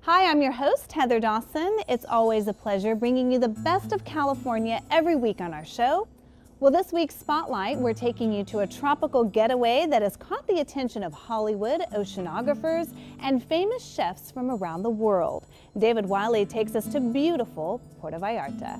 Hi, I'm your host, Heather Dawson. It's always a pleasure bringing you the best of California every week on our show. Well, this week's Spotlight, we're taking you to a tropical getaway that has caught the attention of Hollywood, oceanographers, and famous chefs from around the world. David Wiley takes us to beautiful Puerto Vallarta.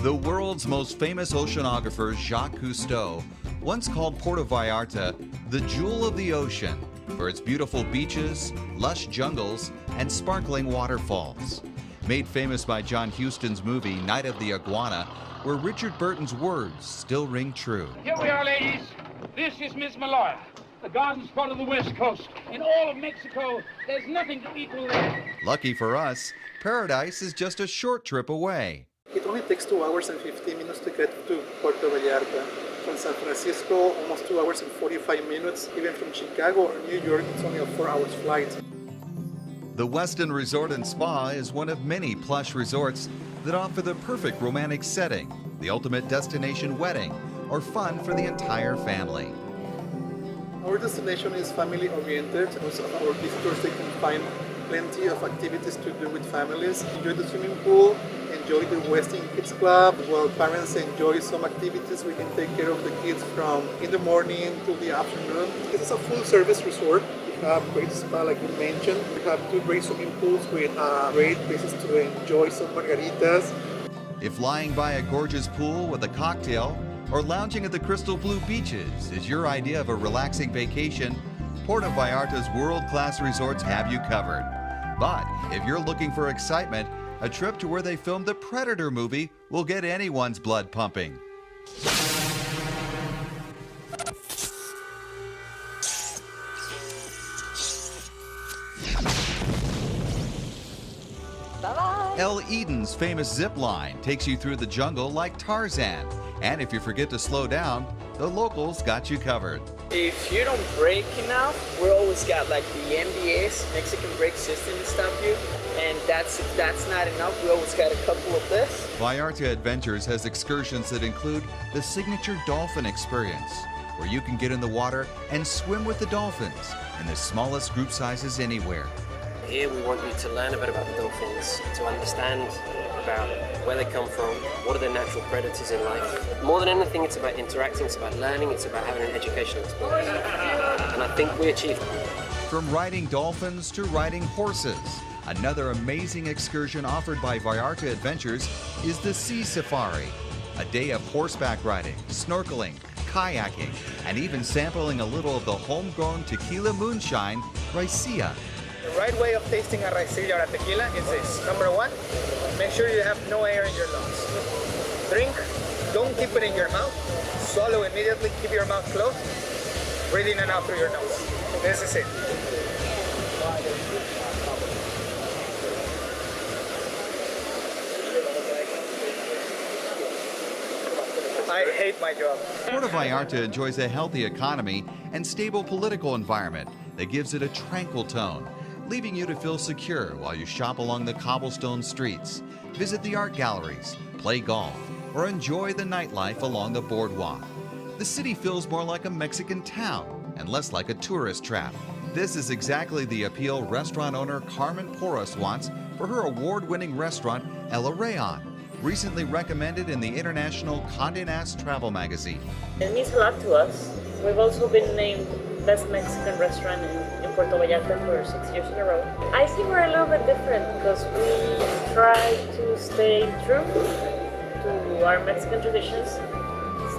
The world's most famous oceanographer, Jacques Cousteau, once called Puerto Vallarta the jewel of the ocean for its beautiful beaches, lush jungles, and sparkling waterfalls. Made famous by John Huston's movie Night of the Iguana, where Richard Burton's words still ring true. Here we are, ladies. This is Miss Malaya, the garden spot of the West Coast. In all of Mexico, there's nothing to equal there. Lucky for us, paradise is just a short trip away. It only takes 2 hours and 15 minutes to get to Puerto Vallarta. From San Francisco, almost 2 hours and 45 minutes. Even from Chicago or New York, it's only a 4 hours flight. The Westin Resort and Spa is one of many plush resorts that offer the perfect romantic setting, the ultimate destination wedding, or fun for the entire family. Our destination is family-oriented. Most of our visitors, they can find plenty of activities to do with families. Enjoy the swimming pool, enjoy the Westin Kids Club. While parents enjoy some activities, we can take care of the kids from in the morning to the afternoon. This is a full-service resort. We have great spa, like you mentioned. We have 2 great swimming pools with great places to enjoy some margaritas. If lying by a gorgeous pool with a cocktail or lounging at the crystal blue beaches is your idea of a relaxing vacation, Puerto Vallarta's world-class resorts have you covered. But if you're looking for excitement, a trip to where they filmed the Predator movie will get anyone's blood pumping. El Eden's famous zip line takes you through the jungle like Tarzan. And if you forget to slow down, the locals got you covered. If you don't brake enough, we always got like the MBS, Mexican brake system to stop you. And if that's not enough, we always got a couple of this. Vallarta Adventures has excursions that include the signature dolphin experience, where you can get in the water and swim with the dolphins in the smallest group sizes anywhere. Here we want you to learn a bit about the dolphins, to understand about where they come from, what are their natural predators in life. More than anything, it's about interacting, it's about learning, it's about having an educational experience. And I think we achieved it. From riding dolphins to riding horses, another amazing excursion offered by Vallarta Adventures is the Sea Safari, a day of horseback riding, snorkeling, kayaking, and even sampling a little of the homegrown tequila moonshine, Raicilla. The right way of tasting a raicilla or a tequila is this. Number 1, make sure you have no air in your lungs. Drink, don't keep it in your mouth. Swallow immediately, keep your mouth closed. Breathe in and out through your nose. This is it. I hate my job. Puerto Vallarta enjoys a healthy economy and stable political environment that gives it a tranquil tone, leaving you to feel secure while you shop along the cobblestone streets, visit the art galleries, play golf, or enjoy the nightlife along the boardwalk. The city feels more like a Mexican town and less like a tourist trap. This is exactly the appeal restaurant owner Carmen Porras wants for her award-winning restaurant, El Rayon, recently recommended in the international Condé Nast travel magazine. It means a lot to us. We've also been named Best Mexican Restaurant in Puerto Vallarta for 6 years in a row. I think we're a little bit different because we try to stay true to our Mexican traditions,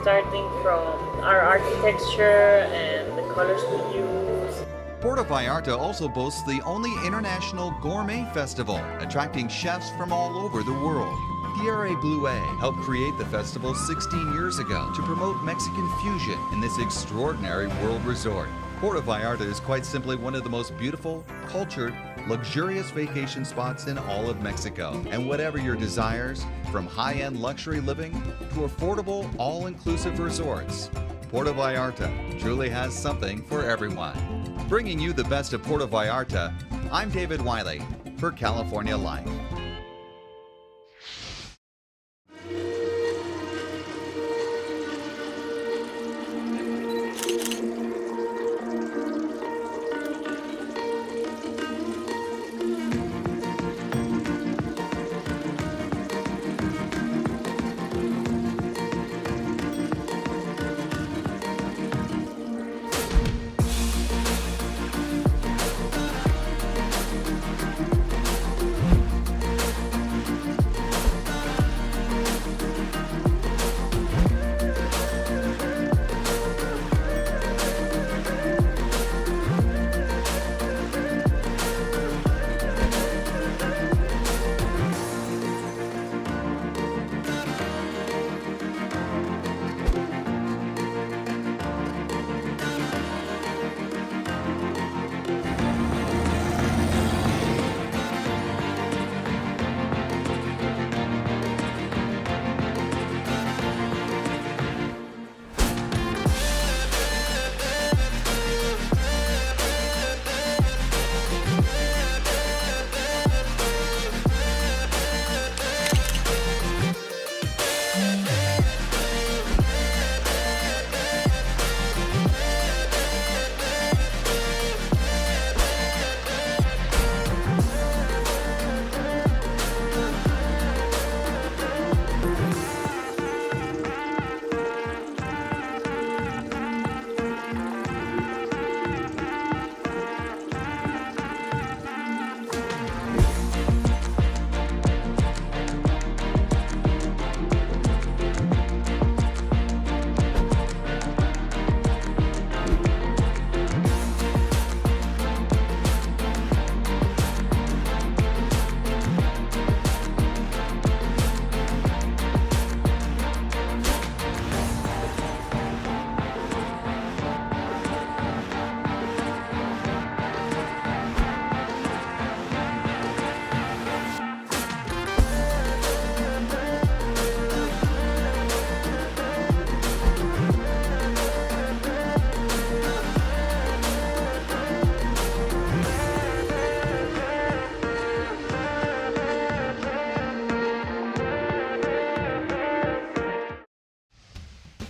starting from our architecture and the colors we use. Puerto Vallarta also boasts the only international gourmet festival, attracting chefs from all over the world. Pierre Bleuet helped create the festival 16 years ago to promote Mexican fusion in this extraordinary world resort. Puerto Vallarta is quite simply one of the most beautiful, cultured, luxurious vacation spots in all of Mexico. And whatever your desires, from high-end luxury living to affordable, all-inclusive resorts, Puerto Vallarta truly has something for everyone. Bringing you the best of Puerto Vallarta, I'm David Wiley for California Life.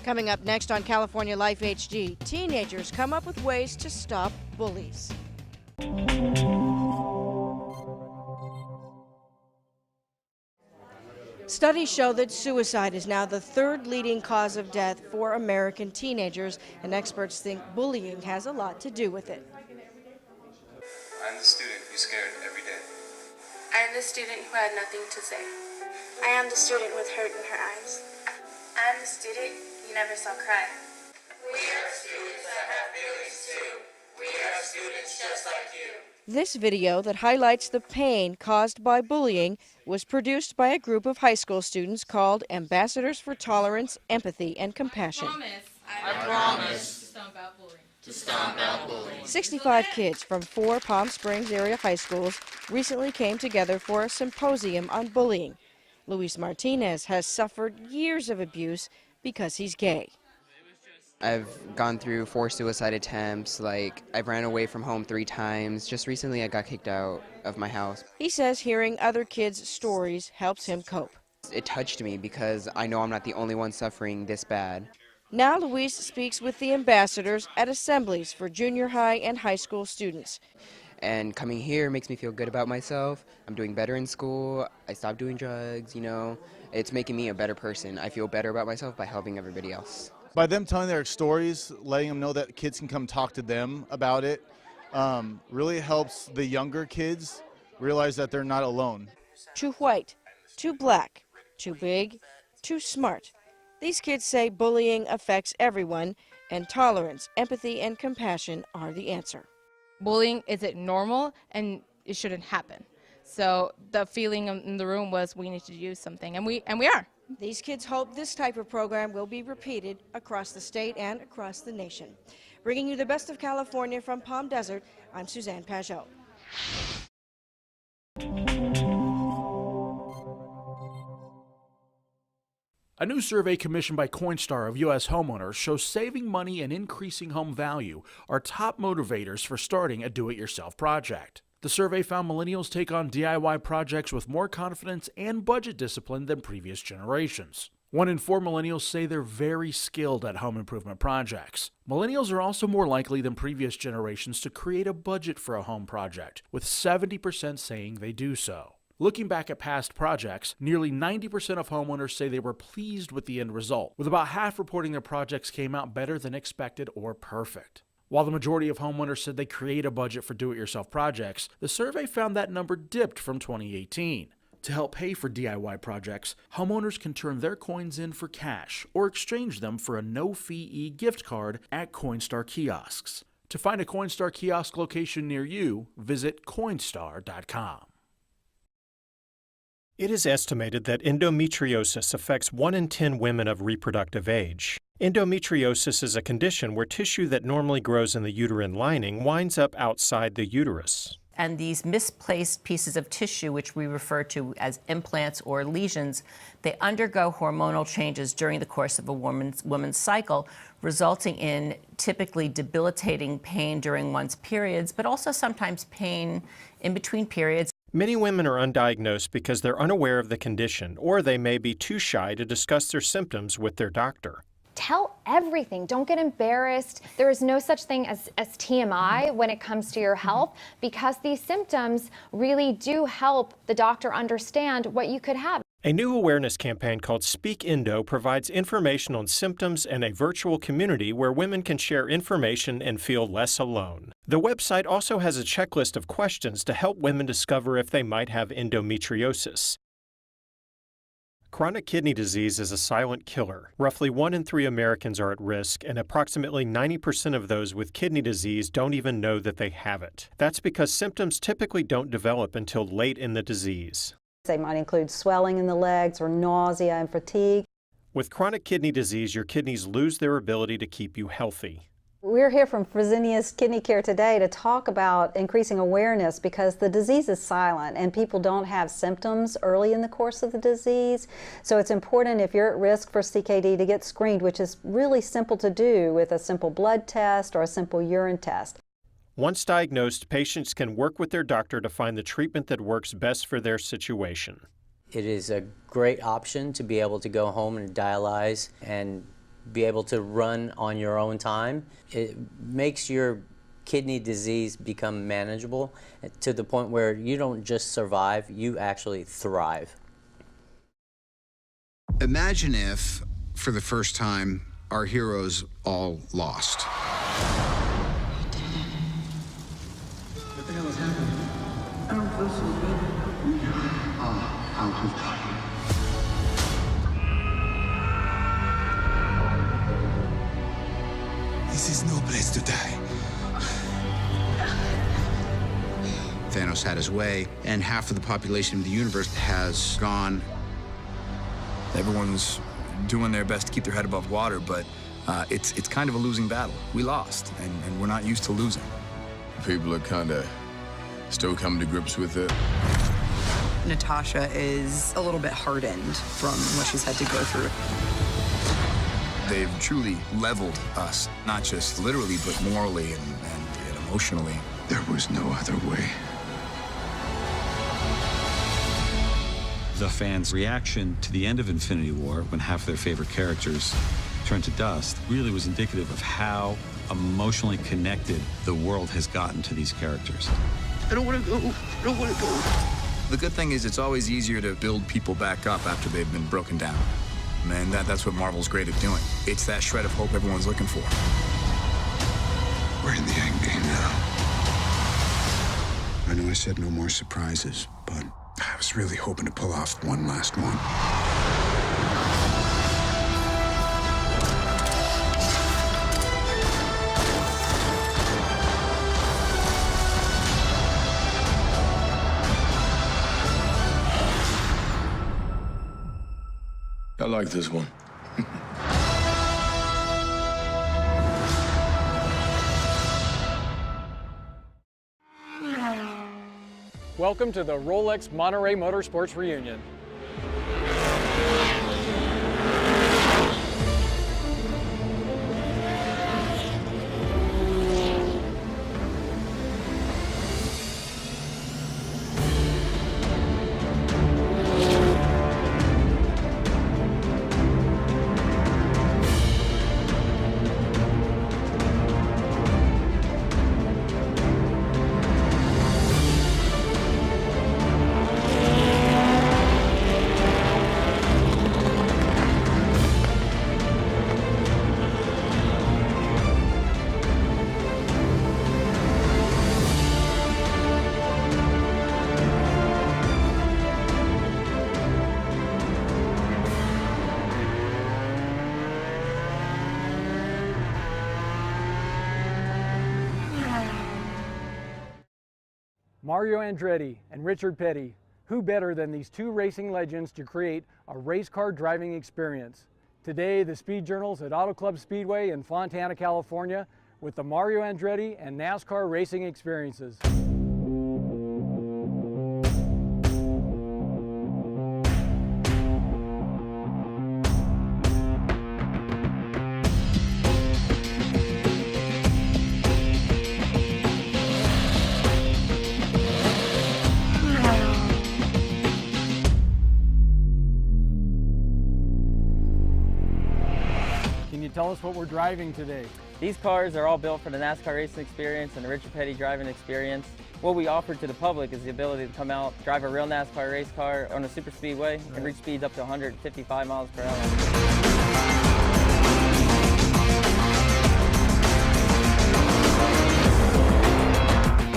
Coming up next on California Life HD, teenagers come up with ways to stop bullies. Studies show that suicide is now the third leading cause of death for American teenagers, and experts think bullying has a lot to do with it. I'm the student who's scared every day. I am the student who had nothing to say. I am the student with hurt in her eyes. I am the student you never saw cry. We are students that have feelings too. We are students just like you. This video that highlights the pain caused by bullying was produced by a group of high school students called Ambassadors for Tolerance, Empathy, and Compassion. I promise to stomp out bullying. 65 kids from 4 Palm Springs area high schools recently came together for a symposium on bullying. Luis Martinez has suffered years of abuse because he's gay. I've gone through 4 suicide attempts, I've ran away from home 3 times. Just recently I got kicked out of my house. He says hearing other kids' stories helps him cope. It touched me because I know I'm not the only one suffering this bad. Now Luis speaks with the ambassadors at assemblies for junior high and high school students. And coming here makes me feel good about myself. I'm doing better in school. I stopped doing drugs, It's making me a better person. I feel better about myself by helping everybody else. By them telling their stories, letting them know that kids can come talk to them about it, really helps the younger kids realize that they're not alone. Too white, too black, too big, too smart. These kids say bullying affects everyone, and tolerance, empathy, and compassion are the answer. Bullying isn't normal, and it shouldn't happen. So the feeling in the room was we need to do something, and we are. These kids hope this type of program will be repeated across the state and across the nation. Bringing you the best of California from Palm Desert, I'm Suzanne Pajot. A new survey commissioned by Coinstar of U.S. homeowners shows saving money and increasing home value are top motivators for starting a do-it-yourself project. The survey found millennials take on DIY projects with more confidence and budget discipline than previous generations. 1 in 4 millennials say they're very skilled at home improvement projects. Millennials are also more likely than previous generations to create a budget for a home project, with 70% saying they do so. Looking back at past projects, nearly 90% of homeowners say they were pleased with the end result, with about half reporting their projects came out better than expected or perfect. While the majority of homeowners said they create a budget for do-it-yourself projects, the survey found that number dipped from 2018. To help pay for DIY projects, homeowners can turn their coins in for cash or exchange them for a no-fee e-gift card at Coinstar kiosks. To find a Coinstar kiosk location near you, visit Coinstar.com. It is estimated that endometriosis affects 1 in 10 women of reproductive age. Endometriosis is a condition where tissue that normally grows in the uterine lining winds up outside the uterus. And these misplaced pieces of tissue, which we refer to as implants or lesions, they undergo hormonal changes during the course of a woman's cycle, resulting in typically debilitating pain during one's periods, but also sometimes pain in between periods. Many women are undiagnosed because they're unaware of the condition, or they may be too shy to discuss their symptoms with their doctor. Tell everything. Don't get embarrassed. There is no such thing as TMI when it comes to your health, because these symptoms really do help the doctor understand what you could have. A new awareness campaign called Speakendo provides information on symptoms and a virtual community where women can share information and feel less alone. The website also has a checklist of questions to help women discover if they might have endometriosis. Chronic kidney disease is a silent killer. Roughly 1 in 3 Americans are at risk, and approximately 90% of those with kidney disease don't even know that they have it. That's because symptoms typically don't develop until late in the disease. They might include swelling in the legs or nausea and fatigue. With chronic kidney disease, your kidneys lose their ability to keep you healthy. We're here from Fresenius Kidney Care today to talk about increasing awareness, because the disease is silent and people don't have symptoms early in the course of the disease. So it's important, if you're at risk for CKD, to get screened, which is really simple to do with a simple blood test or a simple urine test. Once diagnosed, patients can work with their doctor to find the treatment that works best for their situation. It is a great option to be able to go home and dialyze and be able to run on your own time, it makes your kidney disease become manageable to the point where you don't just survive, you actually thrive. Imagine if, for the first time, our heroes all lost. What the hell is happening? I don't feel so good. I'll just die. This is no place to die. Thanos had his way, and half of the population of the universe has gone. Everyone's doing their best to keep their head above water, but it's kind of a losing battle. We lost, and we're not used to losing. People are kind of still coming to grips with it. Natasha is a little bit hardened from what she's had to go through. They've truly leveled us, not just literally, but morally and emotionally. There was no other way. The fans' reaction to the end of Infinity War, when half of their favorite characters turned to dust, really was indicative of how emotionally connected the world has gotten to these characters. I don't want to go. I don't want to go. The good thing is it's always easier to build people back up after they've been broken down. And that's what Marvel's great at doing. It's that shred of hope everyone's looking for. We're in the end game now. I know I said no more surprises, but I was really hoping to pull off one last one. I like this one. Welcome to the Rolex Monterey Motorsports Reunion. Mario Andretti and Richard Petty, who better than these two racing legends to create a race car driving experience? Today, the Speed Journal's at Auto Club Speedway in Fontana, California, with the Mario Andretti and NASCAR racing experiences. Tell us what we're driving today. These cars are all built for the NASCAR racing experience and the Richard Petty driving experience. What we offer to the public is the ability to come out, drive a real NASCAR race car on a super speedway and reach speeds up to 155 miles per hour.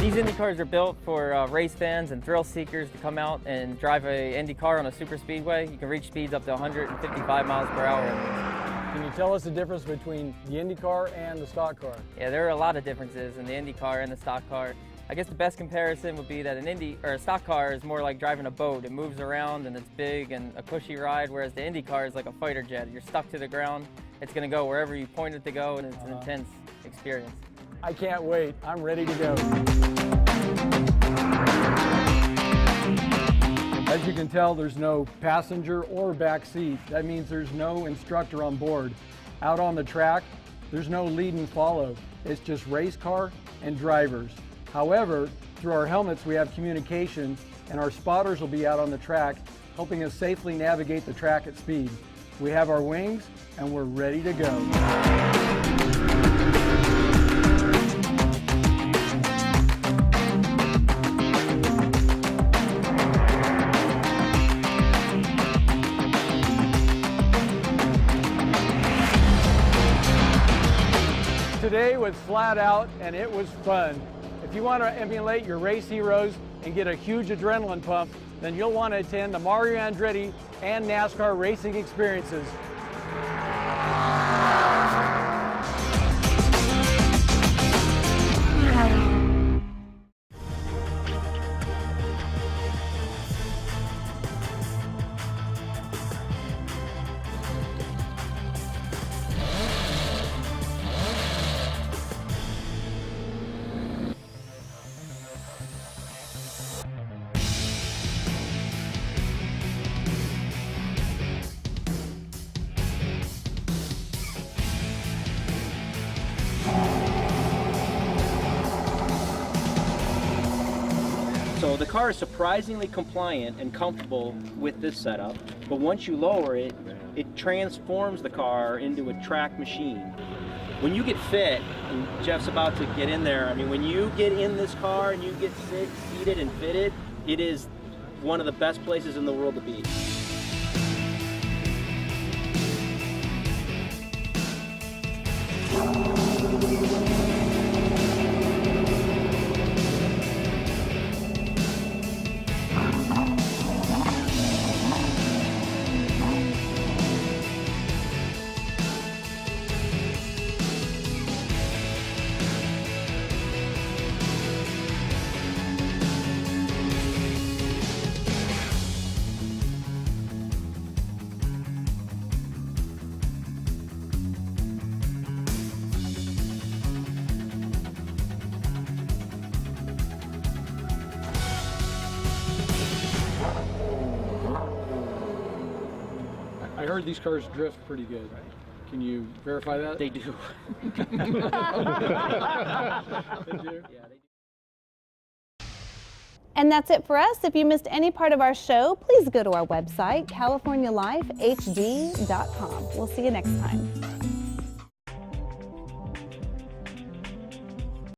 These Indy cars are built for race fans and thrill seekers to come out and drive a Indy car on a super speedway. You can reach speeds up to 155 miles per hour. Can you tell us the difference between the Indy car and the stock car? Yeah, there are a lot of differences in the Indy car and the stock car. I guess the best comparison would be that a stock car is more like driving a boat. It moves around and it's big and a cushy ride, whereas the Indy car is like a fighter jet. You're stuck to the ground. It's going to go wherever you point it to go, and it's an intense experience. I can't wait. I'm ready to go. As you can tell, there's no passenger or back seat. That means there's no instructor on board. Out on the track, there's no lead and follow. It's just race car and drivers. However, through our helmets, we have communication, and our spotters will be out on the track, helping us safely navigate the track at speed. We have our wings and we're ready to go. Today was flat out and it was fun. If you want to emulate your race heroes and get a huge adrenaline pump, then you'll want to attend the Mario Andretti and NASCAR racing experiences. So the car is surprisingly compliant and comfortable with this setup, but once you lower it, it transforms the car into a track machine. When you get fit, and Jeff's about to get in there, I mean, when you get in this car and you get seated and fitted, it is one of the best places in the world to be. I heard these cars drift pretty good. Can you verify that? They do. They do? And that's it for us. If you missed any part of our show, please go to our website, CaliforniaLifeHD.com. We'll see you next time.